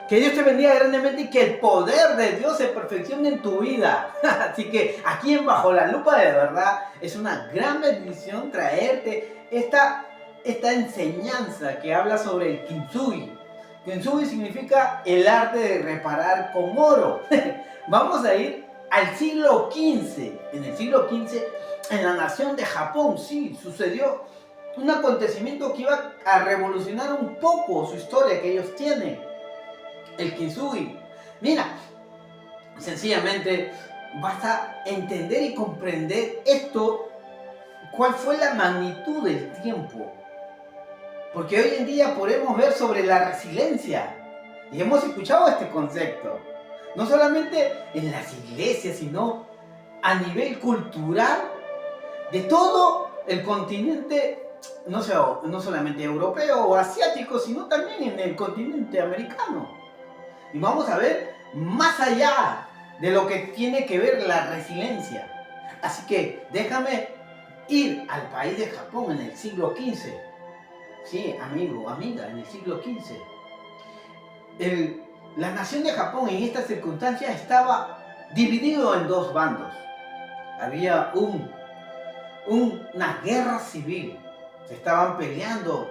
Que Dios te bendiga grandemente y que el poder de Dios se perfeccione en tu vida. Así que aquí en Bajo la Lupa de Verdad es una gran bendición traerte esta enseñanza que habla sobre el kintsugi. Kintsugi significa el arte de reparar con oro. Vamos a ir al siglo XV. En el siglo XV, en la nación de Japón, sí, sucedió un acontecimiento que iba a revolucionar un poco su historia que ellos tienen. El kintsugi. Mira, sencillamente basta entender y comprender esto, cuál fue la magnitud del tiempo. Porque hoy en día podemos ver sobre la resiliencia y hemos escuchado este concepto. No solamente en las iglesias, sino a nivel cultural de todo el continente, no solamente europeo o asiático, sino también en el continente americano. Y vamos a ver más allá de lo que tiene que ver la resiliencia. Así que déjame ir al país de Japón en el siglo XV. Sí, amigo, amiga, en el siglo XV. La nación de Japón en estas circunstancias estaba dividido en dos bandos. Había una guerra civil. Se estaban peleando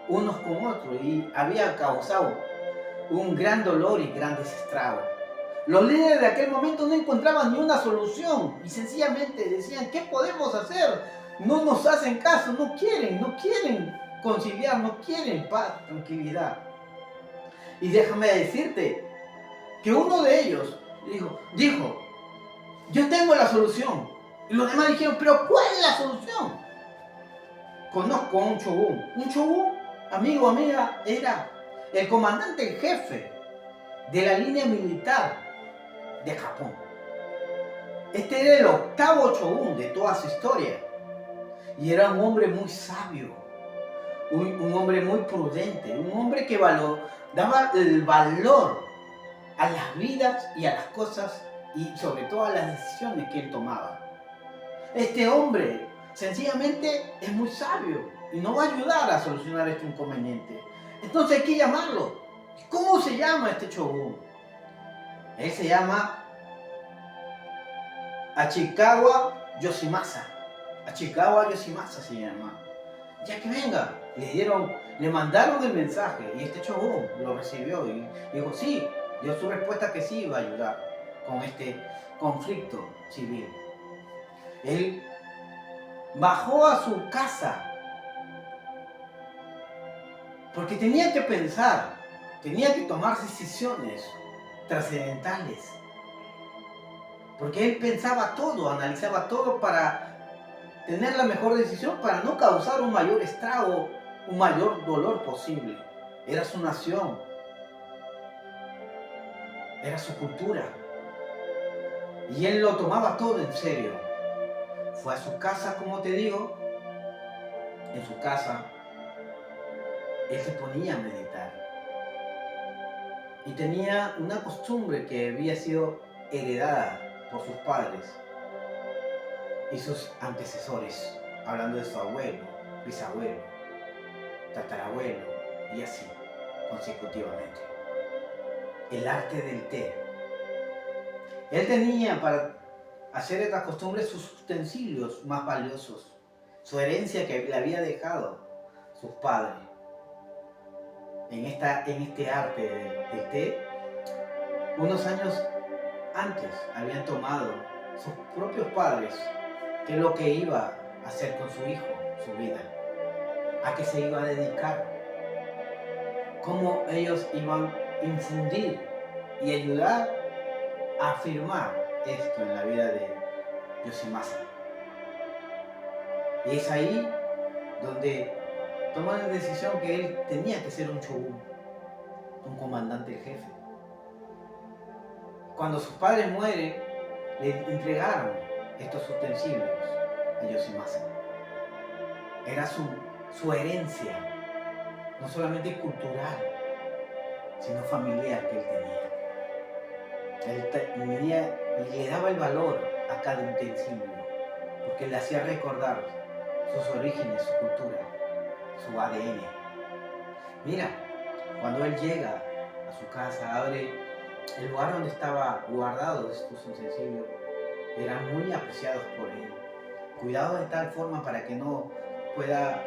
unos con otros y había causado un gran dolor y grandes estragos. Los líderes de aquel momento no encontraban ni una solución y sencillamente decían, ¿qué podemos hacer? No nos hacen caso, no quieren conciliar, no quieren paz, tranquilidad. Y déjame decirte que uno de ellos dijo, yo tengo la solución. Y los demás dijeron, pero ¿cuál es la solución? Conozco a un shogun. Un shogun, amigo, amiga, era el comandante en jefe de la línea militar de Japón. Este era el octavo shogun de toda su historia. Y era un hombre muy sabio, un hombre muy prudente, un hombre que daba el valor a las vidas y a las cosas y sobre todo a las decisiones que él tomaba. Este hombre sencillamente es muy sabio y nos va a ayudar a solucionar este inconveniente. Entonces hay que llamarlo. ¿Cómo se llama este shogun? Él se llama Ashikawa Yoshimasa. Ashikawa Yoshimasa se llama. Ya que venga, le mandaron el mensaje y este shogun lo recibió y dijo sí, dio su respuesta que sí iba a ayudar con este conflicto civil. Él bajó a su casa porque tenía que pensar, tenía que tomar decisiones trascendentales. Porque él pensaba todo, analizaba todo para tener la mejor decisión, para no causar un mayor estrago, un mayor dolor posible. Era su nación, era su cultura. Y él lo tomaba todo en serio. Fue a su casa, como te digo, en su casa, él se ponía a meditar. Y tenía una costumbre que había sido heredada por sus padres y sus antecesores, hablando de su abuelo, bisabuelo, tatarabuelo y así consecutivamente. El arte del té. Él tenía para hacer estas costumbres sus utensilios más valiosos, su herencia que le había dejado sus padres. En este arte del té, unos años antes habían tomado sus propios padres qué es lo que iba a hacer con su hijo, su vida, a qué se iba a dedicar, cómo ellos iban a infundir y ayudar a afirmar esto en la vida de Yoshimasa. Y es ahí donde toma la decisión que él tenía que ser un shogun, un comandante en jefe. Cuando sus padres mueren, le entregaron estos utensilios a Yoshimasa. Era su herencia, no solamente cultural, sino familiar que él tenía. Él le daba el valor a cada utensilio, porque le hacía recordar sus orígenes, su cultura, su ADN. Mira, cuando él llega a su casa, abre el lugar donde estaba guardado estos utensilios. Eran muy apreciados por él, cuidados de tal forma para que no pueda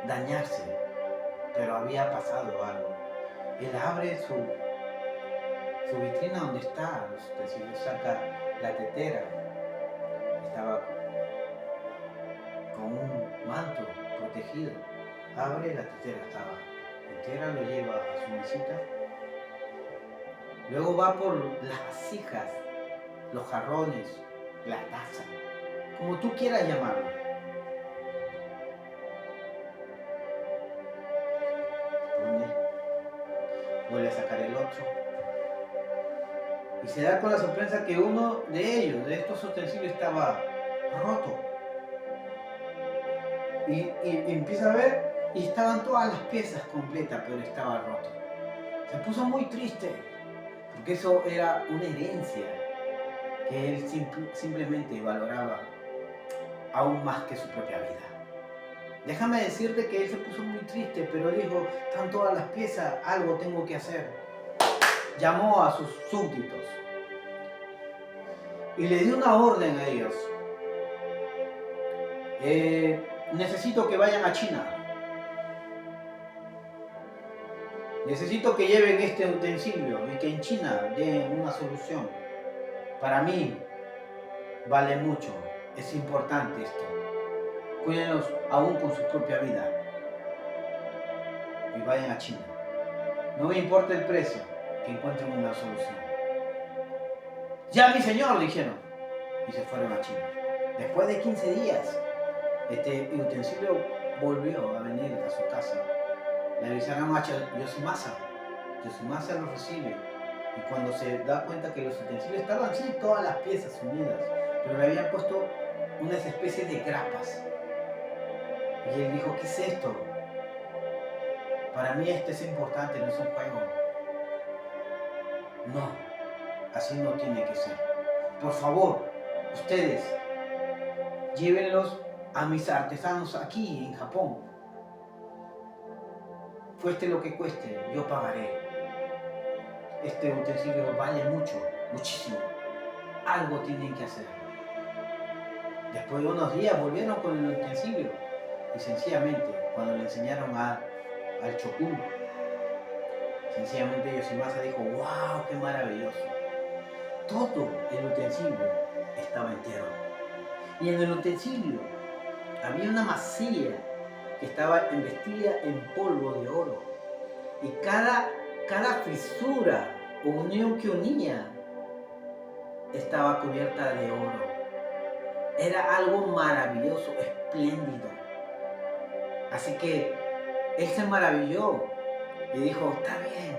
dañarse, pero había pasado algo. Él abre su vitrina donde está los utensilios, saca la tetera, estaba con un manto protegido, abre la tetera, estaba entera, lo lleva a su mesita, luego va por las vasijas, los jarrones, la taza, como tú quieras llamarlo. Pone, vuelve a sacar el otro y se da con la sorpresa que uno de ellos, de estos utensilios, estaba roto. Y empieza a ver y estaban todas las piezas completas, pero estaba roto. Se puso muy triste porque eso era una herencia que él simplemente valoraba aún más que su propia vida. Déjame decirte que él se puso muy triste, pero dijo, están todas las piezas, algo tengo que hacer. Llamó a sus súbditos y le dio una orden a ellos. Necesito que vayan a China. Necesito que lleven este utensilio y que en China den una solución. Para mí vale mucho, es importante esto. Cuídenlos aún con su propia vida. Y vayan a China. No me importa el precio, que encuentren una solución. Ya, mi señor, dijeron. Y se fueron a China. Después de 15 días, este utensilio volvió a venir a su casa. Le avisaron a Yoshimasa. Yoshimasa lo recibe. Y cuando se da cuenta que los utensilios estaban, sí, todas las piezas unidas, pero le habían puesto unas especies de grapas. Y él dijo, ¿qué es esto? Para mí esto es importante, no es un juego. No, así no tiene que ser. Por favor, ustedes, llévenlos a mis artesanos aquí en Japón. Cueste lo que cueste, yo pagaré. Este utensilio vale mucho, muchísimo. Algo tienen que hacer. Después de unos días volvieron con el utensilio y sencillamente cuando le enseñaron al Chokun, sencillamente Yoshimasa dijo, wow, qué maravilloso. Todo el utensilio estaba entero. Y en el utensilio había una masilla que estaba embestida en polvo de oro. Y cada fisura o unión que unía estaba cubierta de oro. Era algo maravilloso, espléndido. Así que él se maravilló y dijo, está bien.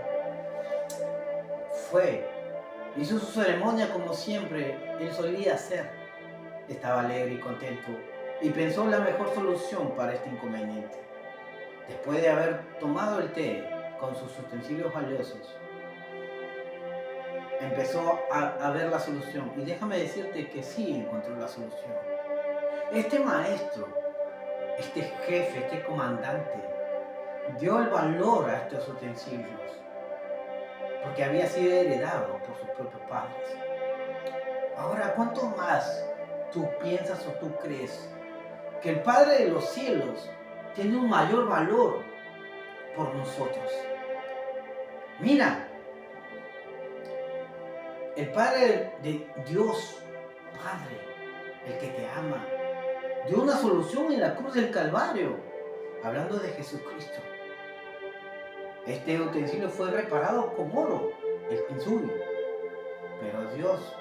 Fue, hizo su ceremonia como siempre él solía hacer. Estaba alegre y contento y pensó la mejor solución para este inconveniente. Después de haber tomado el té con sus utensilios valiosos, empezó a ver la solución. Y déjame decirte que sí encontró la solución. Este maestro, este jefe, este comandante, dio el valor a estos utensilios porque había sido heredado por sus propios padres. Ahora, ¿cuánto más tú piensas o tú crees que el Padre de los cielos tiene un mayor valor por nosotros? Mira, el Padre de Dios, Padre, el que te ama, dio una solución en la cruz del Calvario, hablando de Jesucristo. Este utensilio fue reparado con oro, el kintsugi, pero Dios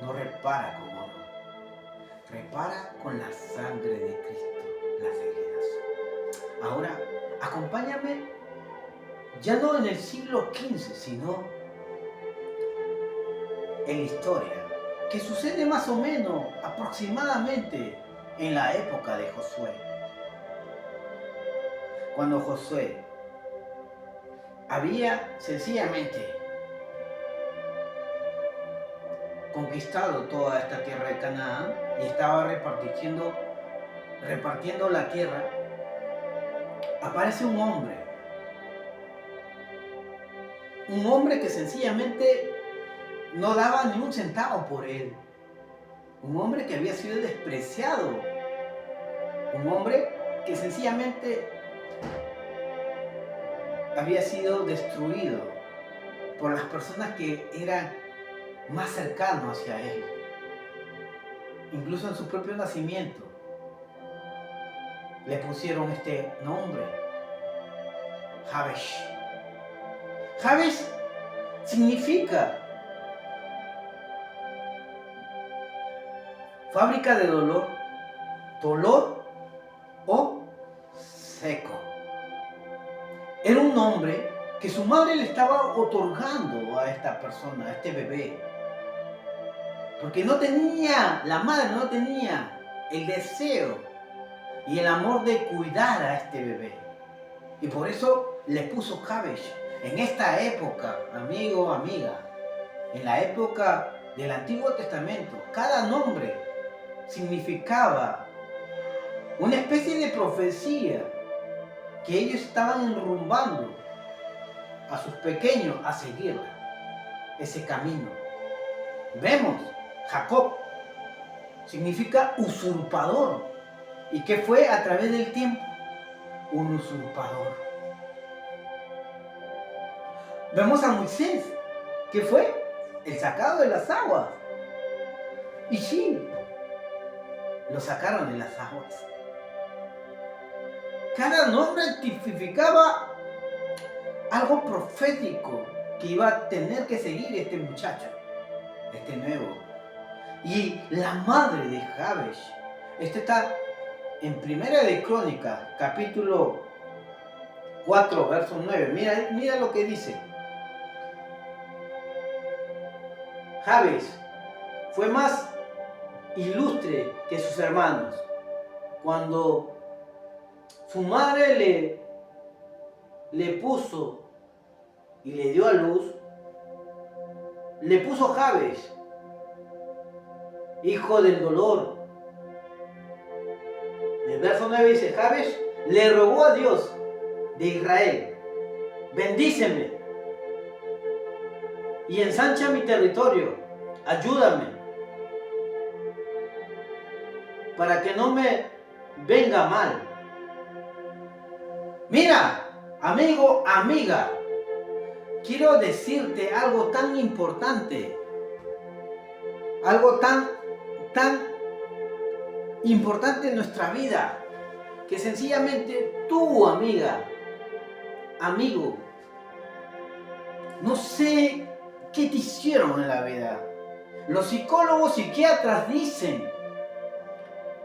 no repara con oro, repara con la sangre de Cristo las heridas. Ahora, acompáñame, ya no en el siglo XV, sino en la historia, que sucede más o menos aproximadamente en la época de Josué. Cuando Josué había sencillamente conquistado toda esta tierra de Canaán y estaba repartiendo la tierra, aparece un hombre un hombre que sencillamente no daba ni un centavo por él. Un hombre que había sido despreciado. Un hombre que sencillamente había sido destruido por las personas que eran más cercanos hacia él. Incluso en su propio nacimiento le pusieron este nombre, Jabesh. Jabesh significa fábrica de dolor, dolor o seco. Era un nombre que su madre le estaba otorgando a esta persona, a este bebé. Porque no tenía, la madre no tenía el deseo y el amor de cuidar a este bebé. Y por eso le puso Jabesh. En esta época, amigo, amiga, en la época del Antiguo Testamento, cada nombre significaba una especie de profecía que ellos estaban enrumbando a sus pequeños a seguirla, ese camino. Vemos, Jacob significa usurpador. ¿Y qué fue a través del tiempo? Un usurpador. Vemos a Moisés, que fue el sacado de las aguas. Y sí, lo sacaron de las aguas. Cada nombre tipificaba algo profético que iba a tener que seguir este muchacho, este nuevo. Y la madre de Jabesh, esto está en Primera de Crónicas, capítulo 4, verso 9. Mira lo que dice. Jabesh fue más ilustre que sus hermanos. Cuando su madre le puso y le dio a luz, le puso Jabesh, hijo del dolor. El verso 9 dice, Jabesh le rogó a Dios de Israel, bendíceme y ensancha mi territorio, ayúdame para que no me venga mal. Mira, amigo, amiga, quiero decirte algo tan importante, algo tan importante en nuestra vida, que sencillamente tú, amiga, amigo, no sé qué te hicieron en la vida. Los psicólogos, psiquiatras dicen,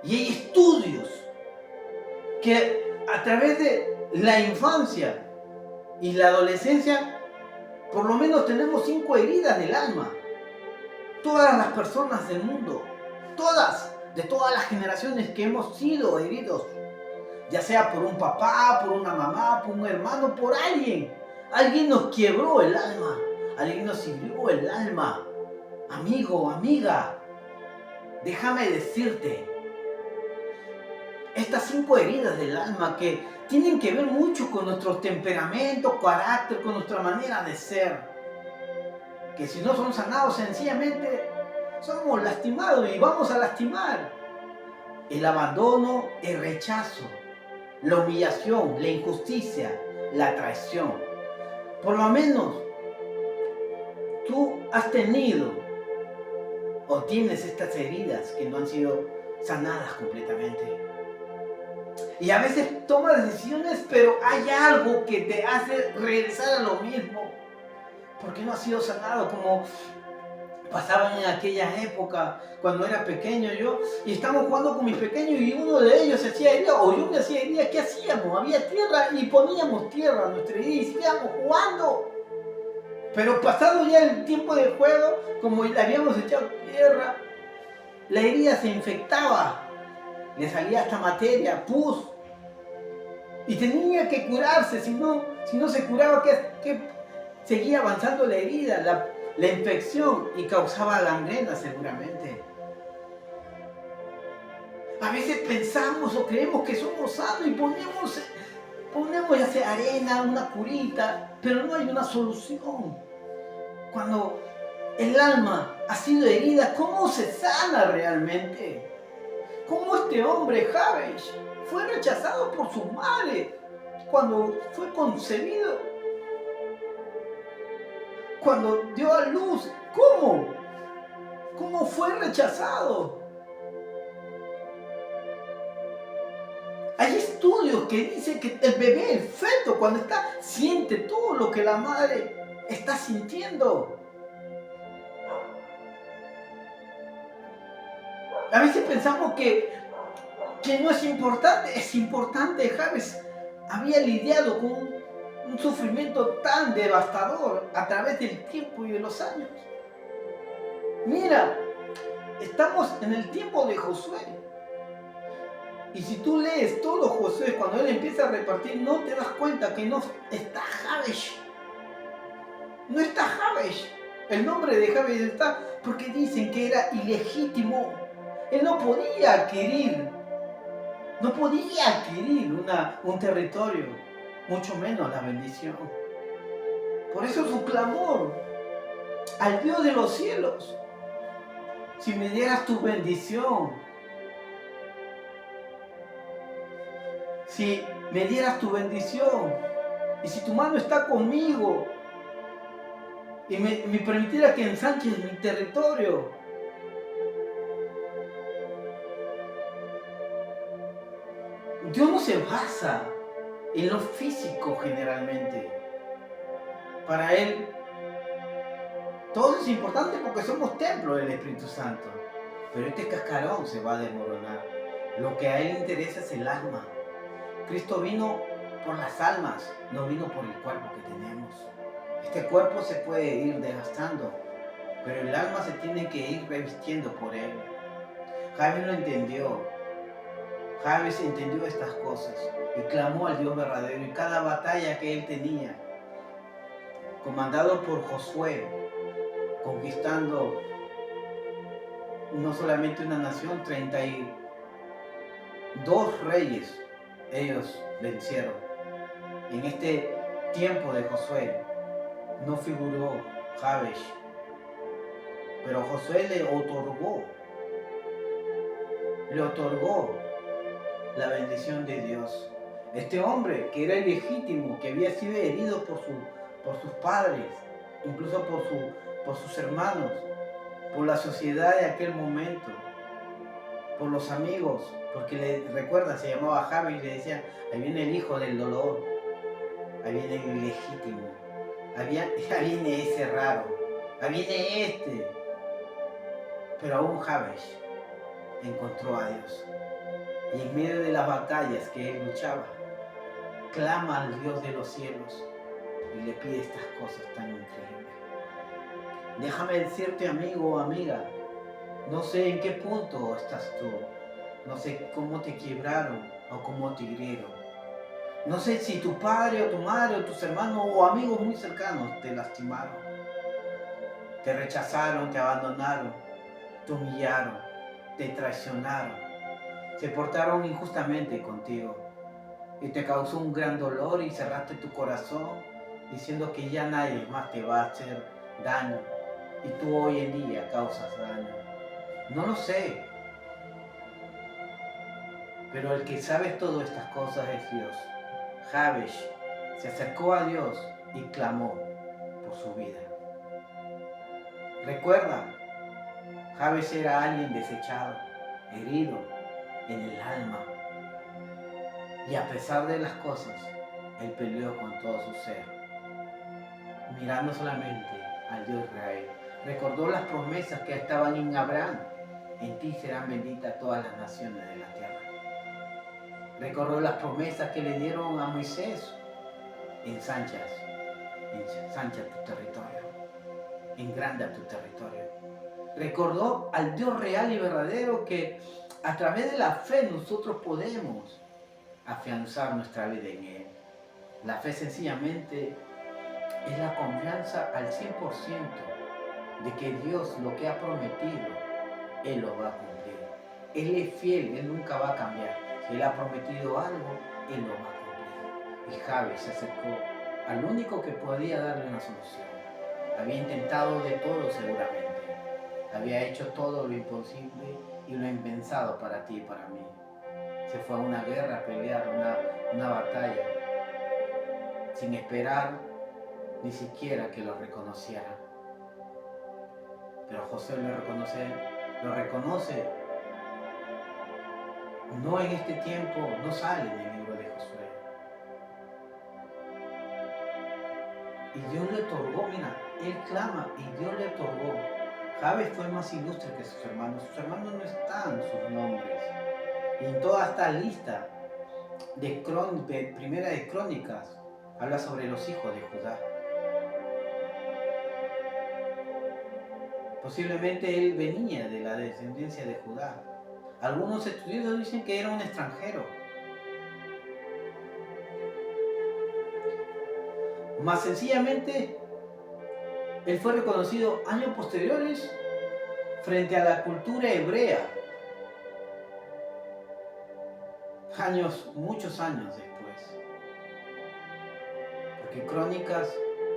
y hay estudios, que a través de la infancia y la adolescencia, por lo menos tenemos 5 heridas del alma. Todas las personas del mundo, de todas las generaciones que hemos sido heridos, ya sea por un papá, por una mamá, por un hermano, por alguien. Alguien nos quebró el alma, alguien nos hirió el alma. Amigo, amiga, déjame decirte, estas 5 heridas del alma que tienen que ver mucho con nuestro temperamento, carácter, con nuestra manera de ser, que si no son sanados, sencillamente somos lastimados y vamos a lastimar. El abandono, el rechazo, la humillación, la injusticia, la traición. Por lo menos tú has tenido o tienes estas heridas que no han sido sanadas completamente. Y a veces tomas decisiones, pero hay algo que te hace regresar a lo mismo, porque no ha sido sanado, como pasaba en aquella época cuando era pequeño yo, y estábamos jugando con mis pequeños y uno de ellos se hacía herida, o yo me hacía herida. ¿Qué hacíamos? Había tierra y poníamos tierra a nuestra herida y seguíamos jugando. Pero pasado ya el tiempo del juego, como le habíamos echado tierra, la herida se infectaba, le salía hasta materia, pus, y tenía que curarse. Si no se curaba, ¿qué? Seguía avanzando la herida, la infección, y causaba gangrena seguramente. A veces pensamos o creemos que somos sanos y ponemos Ponemos ya sea arena, una curita, pero no hay una solución. Cuando el alma ha sido herida, ¿cómo se sana realmente? ¿Cómo este hombre, Jabes, fue rechazado por su madre cuando fue concebido? Cuando dio a luz, ¿cómo? ¿Cómo fue rechazado? Hay estudios que dicen que el bebé, el feto, cuando está, siente todo lo que la madre está sintiendo. A veces pensamos que no es importante. Es importante. Javes había lidiado con un sufrimiento tan devastador a través del tiempo y de los años. Mira, estamos en el tiempo de Josué. Y si tú lees todo Josué, cuando él empieza a repartir, no te das cuenta que no está Jabesh. No está Jabesh. El nombre de Jabesh está porque dicen que era ilegítimo. Él no podía adquirir un territorio, mucho menos la bendición. Por eso su clamor al Dios de los cielos: si me dieras tu bendición, si me dieras tu bendición, y si tu mano está conmigo, y me permitiera que ensanches mi territorio. Dios no se basa en lo físico generalmente. Para Él, todo es importante porque somos templo del Espíritu Santo. Pero este cascarón se va a desmoronar. Lo que a Él interesa es el alma. Cristo vino por las almas, no vino por el cuerpo que tenemos. Este cuerpo se puede ir desgastando, pero el alma se tiene que ir revistiendo por Él. Javes lo entendió. Javes entendió estas cosas y clamó al Dios verdadero. Y cada batalla que él tenía, comandado por Josué, conquistando no solamente una nación, 32 reyes ellos vencieron. En este tiempo de Josué no figuró Javes, pero Josué le otorgó la bendición de Dios. Este hombre que era ilegítimo, que había sido herido por sus padres, incluso por sus hermanos, por la sociedad de aquel momento, por los amigos, porque recuerda, se llamaba Javi y le decían: ahí viene el hijo del dolor, ahí viene el ilegítimo, ahí viene ese raro, ahí viene este. Pero aún Javes encontró a Dios. Y en medio de las batallas que él luchaba, clama al Dios de los cielos y le pide estas cosas tan increíbles. Déjame decirte, amigo o amiga, no sé en qué punto estás tú, no sé cómo te quebraron o cómo te hirieron. No sé si tu padre o tu madre o tus hermanos o amigos muy cercanos te lastimaron, te rechazaron, te abandonaron, te humillaron, te traicionaron. Se portaron injustamente contigo y te causó un gran dolor y cerraste tu corazón diciendo que ya nadie más te va a hacer daño y tú hoy en día causas daño. No lo sé, pero el que sabe todas estas cosas es Dios. Javes se acercó a Dios y clamó por su vida. Recuerda, Javes era alguien desechado, herido en el alma. Y a pesar de las cosas, él peleó con todo su ser, mirando solamente al Dios Israel. Recordó las promesas que estaban en Abraham: en ti serán benditas todas las naciones de la tierra. Recordó las promesas que le dieron a Moisés: ensancha tu territorio, engranda tu territorio. Recordó al Dios real y verdadero que a través de la fe nosotros podemos afianzar nuestra vida en Él. La fe sencillamente es la confianza al 100% de que Dios lo que ha prometido, Él lo va a cumplir. Él es fiel, Él nunca va a cambiar. Si Él ha prometido algo, Él lo va a cumplir. Y Y Jabe se acercó al único que podía darle una solución. Había intentado de todo seguramente. Había hecho todo lo imposible y lo impensado para ti y para mí. Se fue a una guerra a pelear, una batalla, sin esperar ni siquiera que lo reconociera. Pero José lo reconoce. No en este tiempo, no sale del libro de Josué. Y Dios le otorgó, mira, él clama y Dios le otorgó. Jabe fue más ilustre que sus hermanos no están sus nombres. Y en toda esta lista de Primera de Crónicas, habla sobre los hijos de Judá. Posiblemente él venía de la descendencia de Judá. Algunos estudiosos dicen que era un extranjero. Más sencillamente, él fue reconocido años posteriores frente a la cultura hebrea. Muchos años después. Porque Crónicas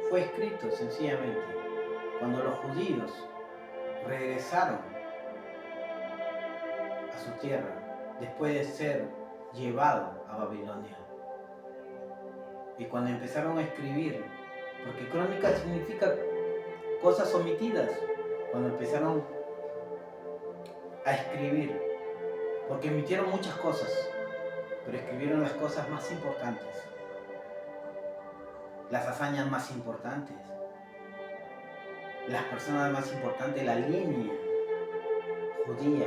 fue escrito sencillamente cuando los judíos regresaron a su tierra después de ser llevados a Babilonia. Y cuando empezaron a escribir, porque Crónicas significa cosas omitidas, cuando empezaron a escribir, porque emitieron muchas cosas, pero escribieron las cosas más importantes, las hazañas más importantes, las personas más importantes, la línea judía.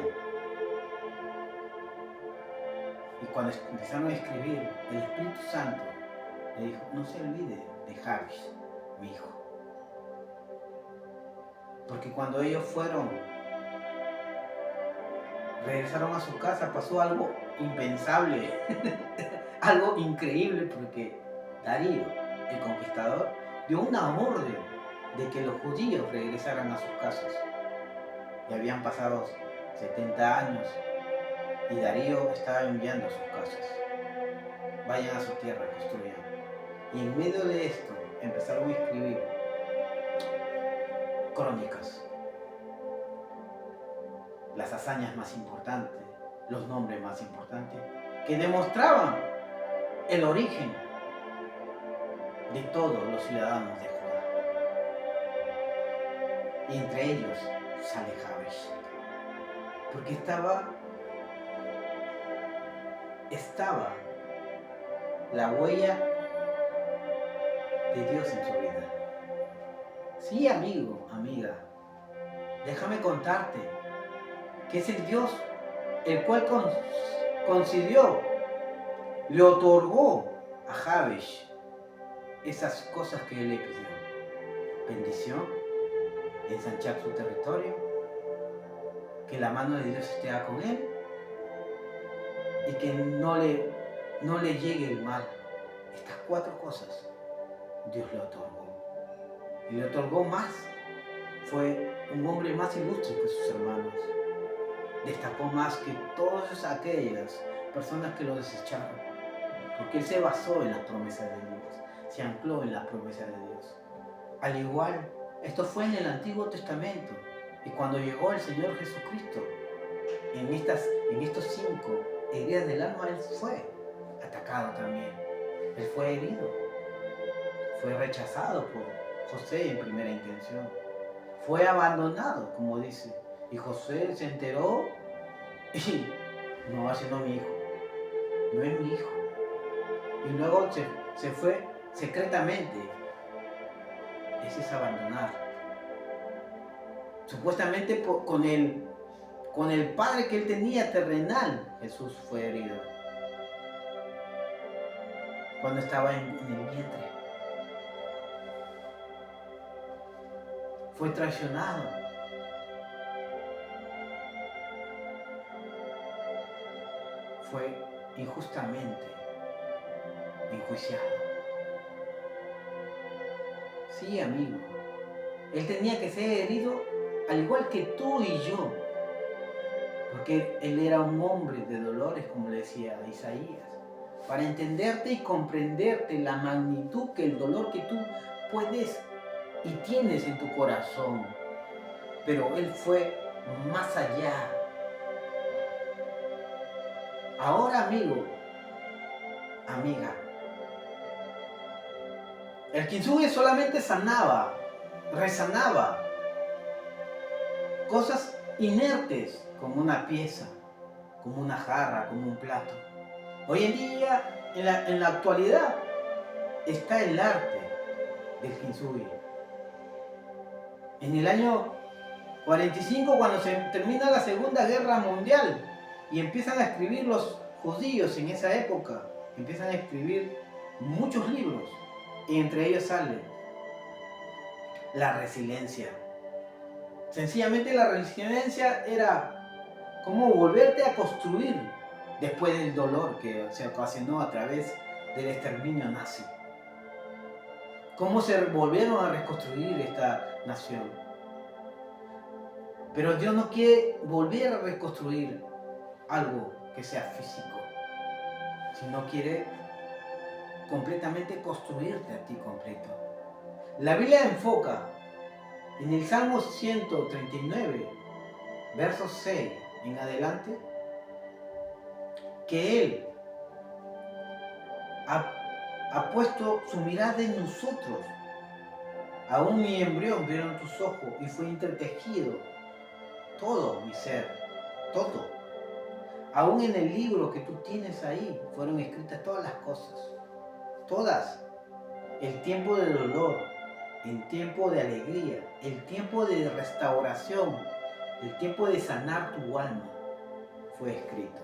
Y cuando empezaron a escribir, el Espíritu Santo le dijo: no se olvide de Jabe, mi hijo. Porque cuando ellos regresaron a su casa, pasó algo impensable, algo increíble, porque Darío, el conquistador, dio una orden de que los judíos regresaran a sus casas. Y habían pasado 70 años y Darío estaba enviando a sus casas: vayan a su tierra, construyan. Y en medio de esto empezaron a escribir crónicas, las hazañas más importantes, los nombres más importantes, que demostraban el origen de todos los ciudadanos de Judá. Y entre ellos sale Jabe, porque estaba la huella de Dios en su vida. Sí, amigo, amiga, déjame contarte que es el Dios el cual concedió, le otorgó a Jabe esas cosas que él le pidió: bendición, ensanchar su territorio, que la mano de Dios esté con él y que no le llegue el mal. Estas 4 cosas Dios le otorgó. Y le otorgó más. Fue un hombre más ilustre que sus hermanos. Destacó más que todas aquellas personas que lo desecharon. Porque él se basó en las promesas de Dios. Se ancló en las promesas de Dios. Al igual, esto fue en el Antiguo Testamento. Y cuando llegó el Señor Jesucristo, en estos 5 heridas del alma, él fue atacado también. Él fue herido. Fue rechazado por José en primera intención. Fue abandonado, como dice. Y José se enteró y: no, ese no es mi hijo. No es mi hijo. Y luego se fue secretamente. Ese es abandonar. Supuestamente con el padre que él tenía terrenal, Jesús fue herido cuando estaba en el vientre. Fue traicionado. Fue injustamente enjuiciado. Sí, amigo. Él tenía que ser herido al igual que tú y yo. Porque él era un hombre de dolores, como le decía Isaías. para entenderte y comprenderte la magnitud que el dolor que tú puedes y tienes en tu corazón. Pero Él fue más allá. Ahora, amigo, amiga, el kintsugi solamente sanaba, resanaba cosas inertes como una pieza, como una jarra, como un plato. Hoy en día, en la actualidad, está el arte del kintsugi. En el año 45, cuando se termina la Segunda Guerra Mundial y empiezan a escribir los judíos en esa época, empiezan a escribir muchos libros y entre ellos sale la resiliencia. Sencillamente la resiliencia era cómo volverte a construir después del dolor que se ocasionó a través del exterminio nazi. Cómo se volvieron a reconstruir esta nación. Pero Dios no quiere volver a reconstruir algo que sea físico, sino quiere completamente construirte a ti completo. La Biblia enfoca en el Salmo 139, versos 6 en adelante, que Él ha puesto su mirada en nosotros. Aún mi embrión vieron tus ojos y fue entretejido todo mi ser, todo. Aún en el libro que tú tienes ahí fueron escritas todas las cosas, todas. El tiempo de dolor, el tiempo de alegría, el tiempo de restauración, el tiempo de sanar tu alma fue escrito.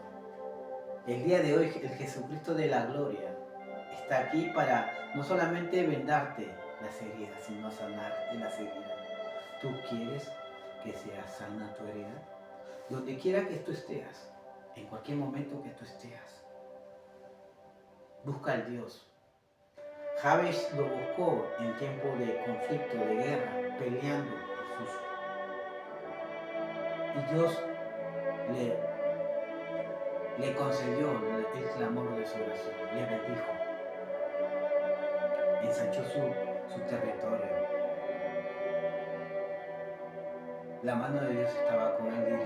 El día de hoy el Jesucristo de la gloria está aquí para no solamente vendarte las heridas, sino sanarte las heridas. ¿Tú quieres que sea sana tu herida? Donde quiera que tú estés, en cualquier momento que tú estés, busca al Dios. Jabes lo buscó en tiempo de conflicto, de guerra, peleando por sus... Y Dios le concedió el clamor de su oración, le bendijo, ensanchó su territorio. La mano de Dios estaba con él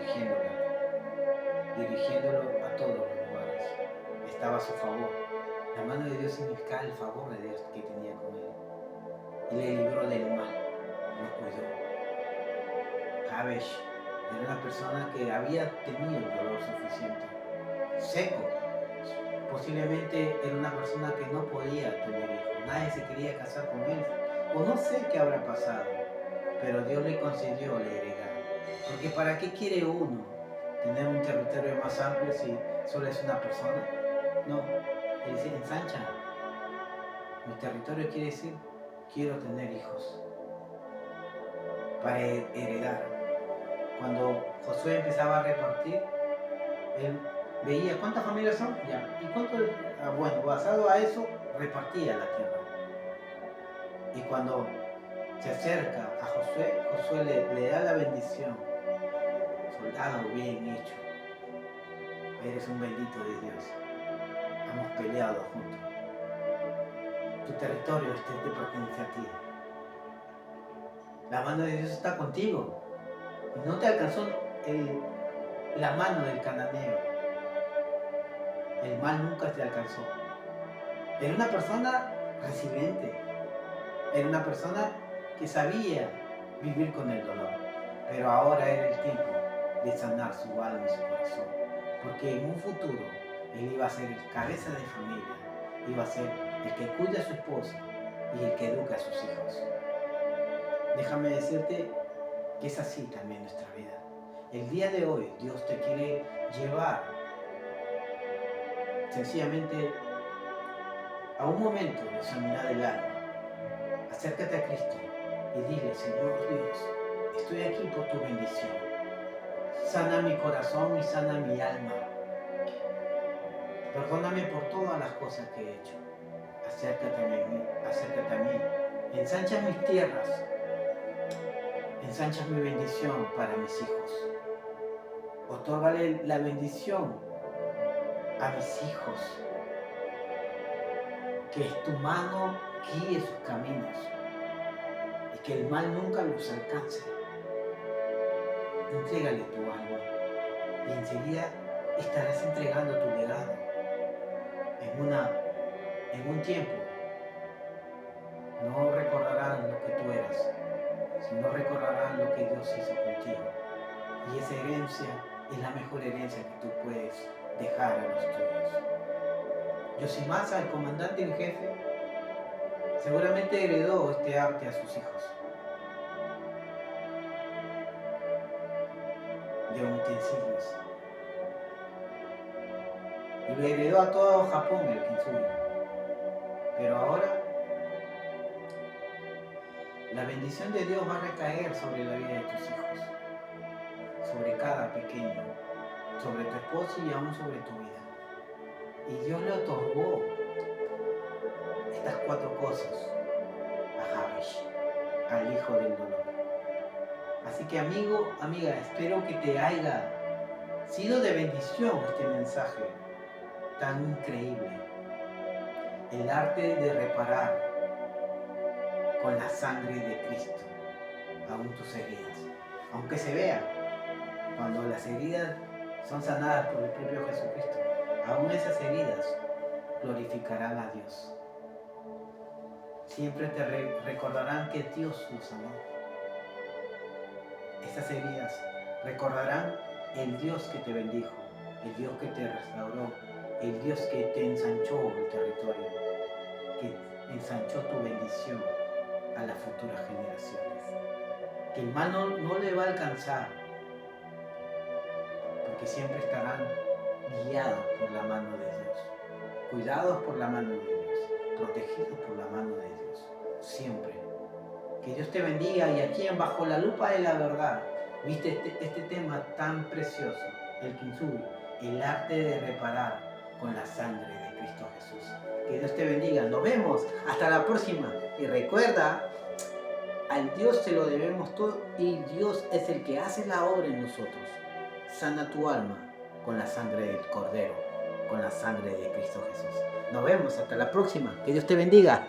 dirigiéndolo a todos los lugares. Estaba a su favor. La mano de Dios significaba el favor de Dios que tenía con él. Y le libró del mal, lo cuidó. Jabesh era una persona que había tenido el dolor suficiente. Seco. Posiblemente era una persona que no podía tener hijos. Nadie se quería casar con él. O no sé qué habrá pasado. Pero Dios le concedió la heredad. Porque ¿para qué quiere uno tener un territorio más amplio si solo es una persona? No, él dice, ensancha. Mi territorio quiere decir, quiero tener hijos para heredar. Cuando Josué empezaba a repartir, él veía cuántas familias son, ya, y cuánto, bueno, basado a eso, repartía la tierra. Y cuando se acerca a Josué, Josué le da la bendición. Soldado bien hecho. Eres un bendito de Dios. Hemos peleado juntos. Tu territorio te pertenece a ti. La mano de Dios está contigo. Y no te alcanzó la mano del cananeo. El mal nunca te alcanzó. Era una persona resiliente. Era una persona que sabía vivir con el dolor. Pero ahora era el tiempo de sanar su alma y su corazón. Porque en un futuro él iba a ser el cabeza de familia. Iba a ser el que cuida a su esposa y el que educa a sus hijos. Déjame decirte que es así también nuestra vida. El día de hoy Dios te quiere llevar sencillamente a un momento de sanidad del alma. Acércate a Cristo y dile, Señor Dios, estoy aquí por tu bendición. Sana mi corazón y sana mi alma. Perdóname por todas las cosas que he hecho. Acércate a mí. Ensancha mis tierras. Ensancha mi bendición para mis hijos. Otórgale la bendición a mis hijos. que tu mano guíe sus caminos y que el mal nunca los alcance. Entrégale tu alma y enseguida estarás entregando tu legado. En un tiempo no recordarán lo que tú eras, sino recordarán lo que Dios hizo contigo. Y esa herencia es la mejor herencia que tú puedes dejar a los tuyos. Yoshimasa, el comandante en jefe, seguramente heredó este arte a sus hijos de utensilios. Y lo heredó a todo Japón, el kintsugi. Pero ahora la bendición de Dios va a recaer sobre la vida de tus hijos, sobre cada pequeño, sobre tu esposo y aún sobre tu vida. Y Dios le otorgó estas 4 cosas a Havish, al hijo del dolor. Así que amigo, amiga, espero que te haya sido de bendición este mensaje tan increíble. El arte de reparar con la sangre de Cristo aún tus heridas. Aunque se vea, cuando las heridas son sanadas por el propio Jesucristo, aún esas heridas glorificarán a Dios. Siempre te recordarán que Dios los amó. Esas heridas recordarán el Dios que te bendijo, el Dios que te restauró, el Dios que te ensanchó el territorio, que ensanchó tu bendición a las futuras generaciones. Que el mal no le va a alcanzar, porque siempre estarán guiados por la mano de Dios, cuidados por la mano de Dios, protegidos por la mano de Dios, siempre. Que Dios te bendiga. Y aquí en Bajo la Lupa de la Verdad, viste este tema tan precioso, el kintsugi, el arte de reparar con la sangre de Cristo Jesús. Que Dios te bendiga. Nos vemos. Hasta la próxima. Y recuerda, al Dios se lo debemos todo y Dios es el que hace la obra en nosotros. Sana tu alma con la sangre del Cordero, con la sangre de Cristo Jesús. Nos vemos. Hasta la próxima. Que Dios te bendiga.